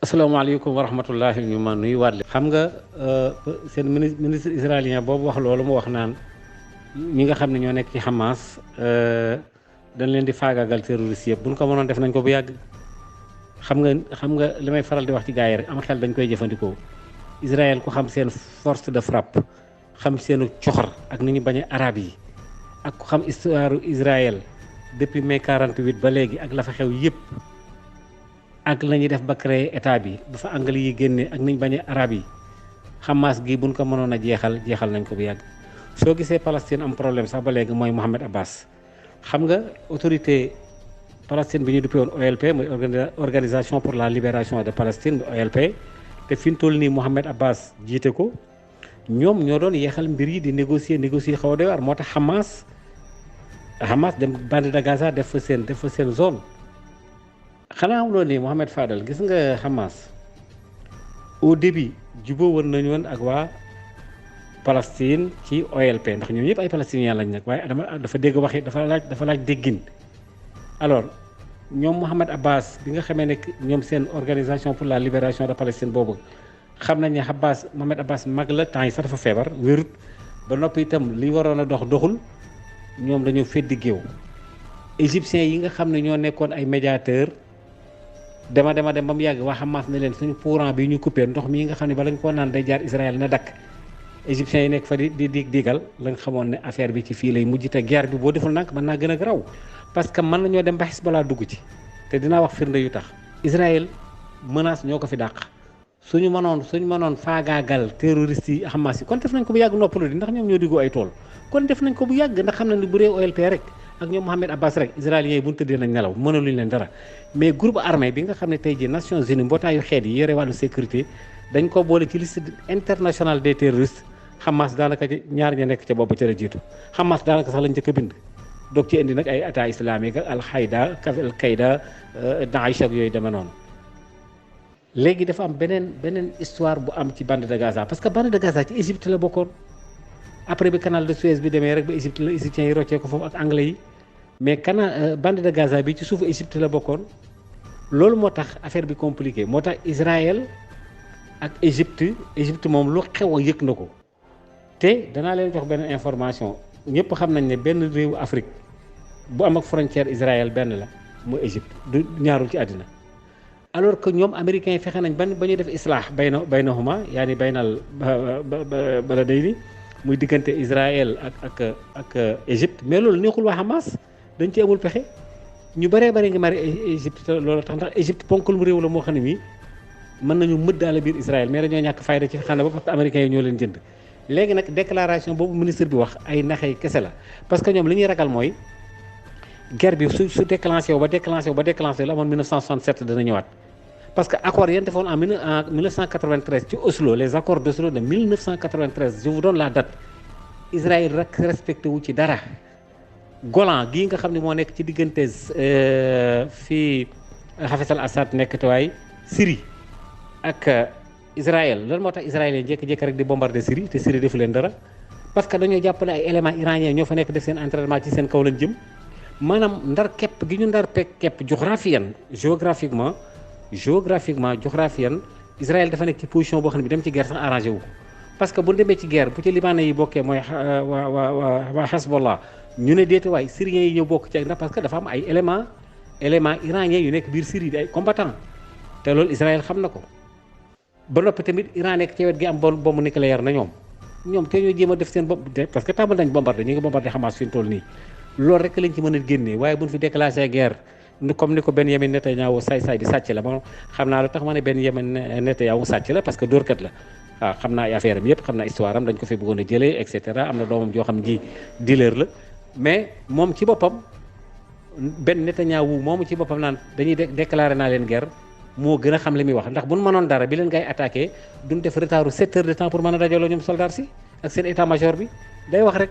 asalaamaaleykum wa rahmatullahi ñu ma nuyu waat leen xam nga seen ministre israélien boobu wax loolu mu wax naan ñi nga xam ne ñoo nekk ci Hamas dañ leen di faagaagal terroriste yëpp buñ ko mënoon def nañ ko bu yàgg. xam nga li may faral di wax ci gars yi rek am xel dañ koy jëfandikoo Israël ku xam seen force de frappe xam seenu coxor ak ni ñu bañee arab yi ak ku xam histoire Israël depuis mai 48 ba léegi ak la fa xew yëpp. ak la ñuy def ba créer état bi ba fa anglais yi génne ak niñ bañee arab yi Hamas gi buñ ko mënoon a jeexal nañ ko bu yàgg. soo gisee Palestine am problème sax ba léegi mooy Mohamed Abbas xam nga autorité Palestine bi ñu duppee woon OLP mooy organisation pour la libération de Palestine bi OLP te fi mu toll nii Mohamed Abbas jiite ko ñoom ñoo doon yeexal mbir yi di négocier xaw a doy waar moo tax Hamas dem bande de Gaza def fa seen zone. xanaa amuloo ni Mohamed Fadel gis nga Hamas au début juboo woon nañu woon ak waa Palestine ci OLP ndax ñoom ñëpp ay palestiniens lañ nag waaye dafa dégg waxi dafa laaj déggin. alors ñoom Mohamed Abbas bi nga xamee ne ñoom seen organisation pour la libération de Palestine boobu xam nañ ne Mohamed Abbas mag la temps yi sax dafa feebar wérut ba noppi itam li waroon a doxul ñoom dañoo feddi géew égyptiens yi nga xam ne ñoo nekkoon ay médiateur dem ba mu yàgg waa Hamas ne leen suñu courant bi ñu coupé ndox mi nga xam ne ba lañ koo naan day jaar Israël na dakk égyptiens yi nekk fa di digal lañ xamoon ne affaire bi ci fii lay mujj te guerre bi boo deful nag mën naa gën a graw parce que mën nañoo dem ba Hezbollah dugg ci te dinaa wax firnde yu tax Israël menace ñoo ko fi dàq suñu mënoon faagaagal terroriste yi Hamas yi kon def nañ ko bu yàgg noppalu di ndax ñoom ñoo diggu ay tool kon def nañ ko bu yàgg ndax xam nañ ne bu dee OLP rek ak ñoom Mohamed Abbas rek israéliens yi bu ñu tëddee nañ nelaw mënaluñ leen dara mais groupe armé bi nga xam ne tey jii Nations Unies mbootaayu xeet yi yore wàllu sécurité dañ ko boole ci liste internationale des terroristes Hamas daanaka ñaar ña nekk ca boobu ca la jiitu Hamas daanaka sax lañ njëkk a bind doog ci indi nag ay état islamique ak al Qaïda Daesh ak yooyu demee noonu. léegi dafa am beneen histoire bu am ci bande de Gaza parce que bande de Gaza ci Égypte la bokkoon après bi canal de Suez bi demee rek ba Égypte la égyptiens yi roccee ko foofu ak anglais yi. mais bande de Gaza bi ci suufu Égypte la bokkoon loolu moo tax affaire bi compliqué moo tax Israël ak Égypte moom lu xew a yëg na ko te danaa leen jox benn information ñëpp xam nañ ne benn réewu Afrique bu am ak frontière Israël benn la mooy Égypte du ñaarul ci àddina alors que ñoom américains yi fexe nañ ba ñu def islaax baynahuma yaani baynal baladayni muy diggante Israël ak Égypte mais loolu neexul waa Hamas dañ ci amul pexe ñu bëree bëri ngi mari Égypte loolu tax ndax Égypte ponkal mu réew la moo xam ne mii mën nañu mëddaale biir Israël mais dañoo ñàkk fayda ci xam ne ba parce que américains yi ñoo leen jënd léegi nag déclaration boobu ministre bi wax ay naxey kese la parce que ñoom li ñuy ragal mooy guerre bi su déclenché wu ba déclenché la amoon 1967 dana ñëwaat parce que accord yéen defoon en 1993 ci Oslo les accords d'Oslo de 1993 je vous donne la date Israël rek respecté wu ci dara Golan gii nga xam ne moo nekk ci diggante fii Hafez al-Assad nekk tewaay Syrie ak Israël lan moo tax Israël yi jékki-jékki rek di bombarder Syrie te Syrie defu leen dara parce que dañoo jàpp ne ay éléments iraniens ñoo fa nekk def seen entraînement ci seen kaw lañ jëm maanaam ndar képp gi ñu ndar képp géographiquement Israël dafa nekk ci position boo xam ne bi dem ci guerre sax arrangé wu ko parce que bu demee ci guerre bu ci libanais yi bokkee mooy waa Hezbollah ñu ne déete waay syriens yi ñëw bokk ci ak ndax parce que dafa am ay éléments iraniens yu nekk biir Syrie di ay combattants te loolu Israël xam na ko ba noppi tamit Iran nekk ci wet gi am bombe nucléaire na ñoom te ñoo jéem a def seen bopp parce que tàmbali nañ bombardé ñu ngi bombardé Hamas fi mu toll nii loolu rek lañ ci mën a génnee waaye buñ fi déclenché guerre comme ni ko Benyamin Netanyahu saay di sàcc la bon xam naa lu tax ma ne Benyamin Netanyahu sàcc la parce que dóorkat la waaw xam naa ay affaire am yëpp xam naa histoire am dañ ko fi bëggoon a jëlee et cetera am na doomam joo xam ji dealer la mais moom ci boppam benn Netanyahu moomu ci boppam naan dañuy déclaré naa leen guerre moo gën a xam li muy wax ndax buñ mënoon dara bi leen ngay attaqué duñ def retardu 7 heures de temps pour mën a dajaloo ñoom soldats si ak seen état major bi day wax rek